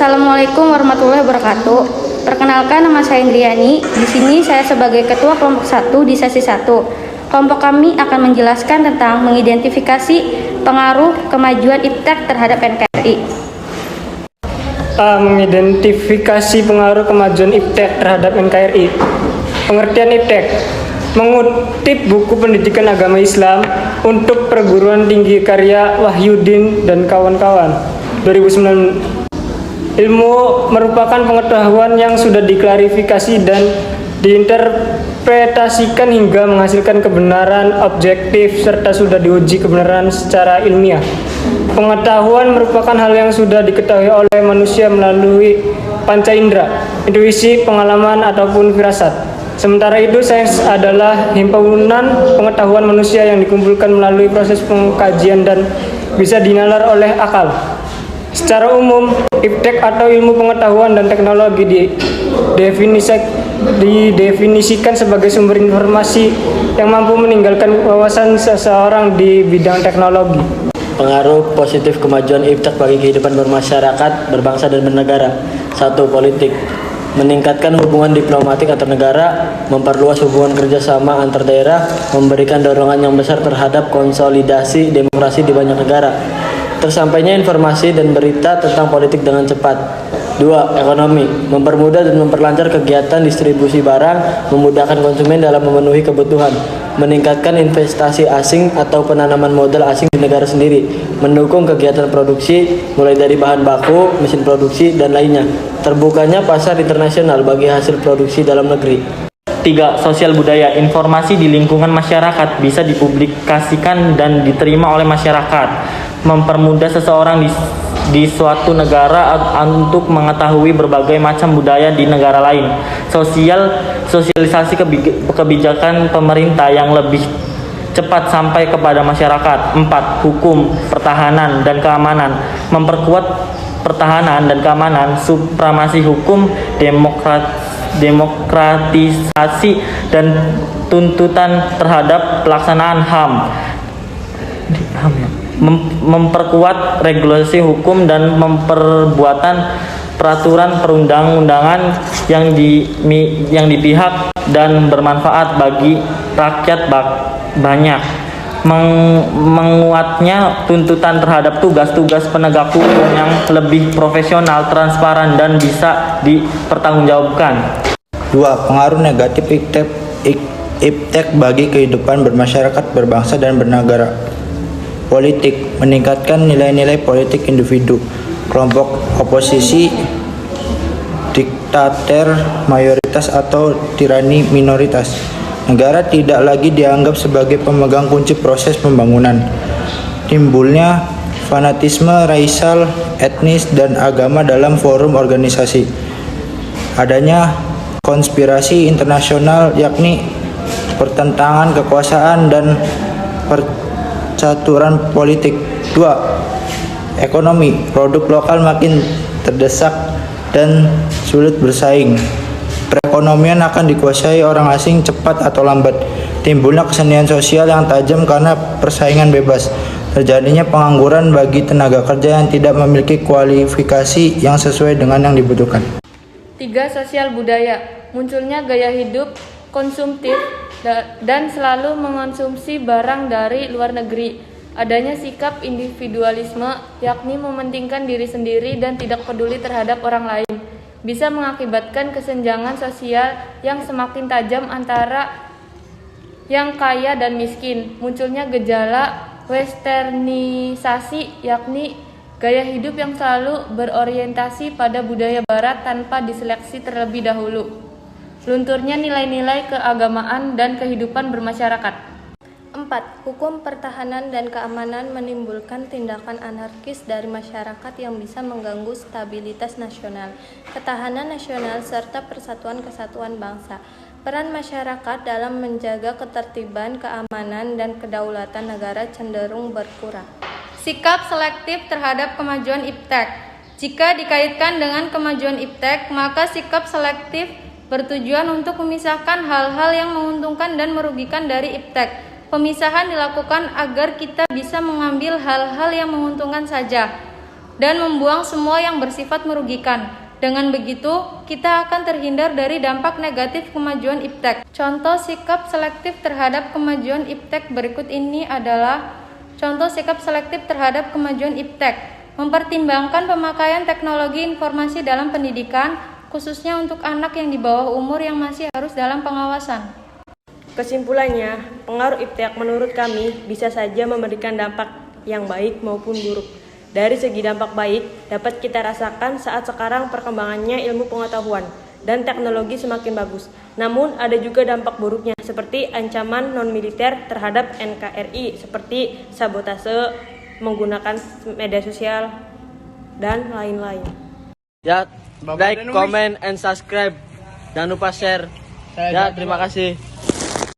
Assalamualaikum warahmatullahi wabarakatuh. Perkenalkan, nama saya Indriani. Di sini saya sebagai Ketua Kelompok 1 di sesi 1. Kelompok kami akan menjelaskan tentang mengidentifikasi pengaruh kemajuan IPTEK terhadap NKRI. Mengidentifikasi pengaruh kemajuan IPTEK terhadap NKRI. Pengertian IPTEK: mengutip buku Pendidikan Agama Islam untuk Perguruan Tinggi karya Wahyudin dan kawan-kawan 2009. Ilmu merupakan pengetahuan yang sudah diklarifikasi dan diinterpretasikan hingga menghasilkan kebenaran objektif serta sudah diuji kebenaran secara ilmiah. Pengetahuan merupakan hal yang sudah diketahui oleh manusia melalui panca indera, intuisi, pengalaman, ataupun firasat. Sementara itu, sains adalah himpunan pengetahuan manusia yang dikumpulkan melalui proses pengkajian dan bisa dinalar oleh akal. Secara umum, IPTEK atau ilmu pengetahuan dan teknologi didefinisikan sebagai sumber informasi yang mampu meninggalkan wawasan seseorang di bidang teknologi. Pengaruh positif kemajuan IPTEK bagi kehidupan bermasyarakat, berbangsa dan bernegara. 1. Politik: meningkatkan hubungan diplomatik antar negara, memperluas hubungan kerjasama antar daerah, memberikan dorongan yang besar terhadap konsolidasi demokrasi di banyak negara. Tersampainya informasi dan berita tentang politik dengan cepat. 2. Ekonomi: mempermudah dan memperlancar kegiatan distribusi barang, memudahkan konsumen dalam memenuhi kebutuhan, meningkatkan investasi asing atau penanaman modal asing di negara sendiri, mendukung kegiatan produksi mulai dari bahan baku, mesin produksi, dan lainnya, terbukanya pasar internasional bagi hasil produksi dalam negeri. 3. Sosial budaya: informasi di lingkungan masyarakat bisa dipublikasikan dan diterima oleh masyarakat, mempermudah seseorang di suatu negara untuk mengetahui berbagai macam budaya di negara lain. Sosialisasi kebijakan pemerintah yang lebih cepat sampai kepada masyarakat. 4. Hukum, pertahanan, dan keamanan: memperkuat pertahanan dan keamanan, supremasi hukum, demokratisasi, dan tuntutan terhadap pelaksanaan HAM. Memperkuat regulasi hukum dan memperbuatan peraturan perundang-undangan yang dipihak dan bermanfaat bagi rakyat banyak. Menguatnya tuntutan terhadap tugas-tugas penegak hukum yang lebih profesional, transparan, dan bisa dipertanggungjawabkan. 2. Pengaruh negatif IPTEK bagi kehidupan bermasyarakat, berbangsa, dan bernegara. Politik: meningkatkan nilai-nilai politik individu, kelompok oposisi, diktator mayoritas atau tirani minoritas. Negara tidak lagi dianggap sebagai pemegang kunci proses pembangunan. Timbulnya fanatisme racial, etnis, dan agama dalam forum organisasi. Adanya konspirasi internasional, yakni pertentangan kekuasaan dan percaturan politik. 2. Ekonomi: produk lokal makin terdesak dan sulit bersaing. Perekonomian akan dikuasai orang asing cepat atau lambat. Timbulnya kesenian sosial yang tajam karena persaingan bebas. Terjadinya pengangguran bagi tenaga kerja yang tidak memiliki kualifikasi yang sesuai dengan yang dibutuhkan. 3. Sosial budaya: munculnya gaya hidup konsumtif dan selalu mengonsumsi barang dari luar negeri. Adanya sikap individualisme, yakni mementingkan diri sendiri dan tidak peduli terhadap orang lain, bisa mengakibatkan kesenjangan sosial yang semakin tajam antara yang kaya dan miskin. Munculnya gejala westernisasi, yakni gaya hidup yang selalu berorientasi pada budaya barat tanpa diseleksi terlebih dahulu. Lunturnya nilai-nilai keagamaan dan kehidupan bermasyarakat. 4. Hukum, pertahanan, dan keamanan menimbulkan tindakan anarkis dari masyarakat yang bisa mengganggu stabilitas nasional, ketahanan nasional, serta persatuan kesatuan bangsa. Peran masyarakat dalam menjaga ketertiban, keamanan, dan kedaulatan negara cenderung berkurang. Sikap selektif terhadap kemajuan IPTEK: jika dikaitkan dengan kemajuan IPTEK, maka sikap selektif bertujuan untuk memisahkan hal-hal yang menguntungkan dan merugikan dari IPTEK. Pemisahan dilakukan agar kita bisa mengambil hal-hal yang menguntungkan saja. dan membuang semua yang bersifat merugikan. Dengan begitu, kita akan terhindar dari dampak negatif kemajuan iptek. Contoh sikap selektif terhadap kemajuan iptek berikut ini adalah contoh sikap selektif terhadap kemajuan iptek. Mempertimbangkan pemakaian teknologi informasi dalam pendidikan, khususnya untuk anak yang di bawah umur yang masih harus dalam pengawasan. Kesimpulannya, pengaruh iptek menurut kami bisa saja memberikan dampak yang baik maupun buruk. Dari segi dampak baik, dapat kita rasakan saat sekarang perkembangannya ilmu pengetahuan dan teknologi semakin bagus. Namun ada juga dampak buruknya seperti ancaman non-militer terhadap NKRI seperti sabotase, menggunakan media sosial, dan lain-lain. Ya, like, comment, and subscribe. Jangan lupa share. Ya, terima kasih.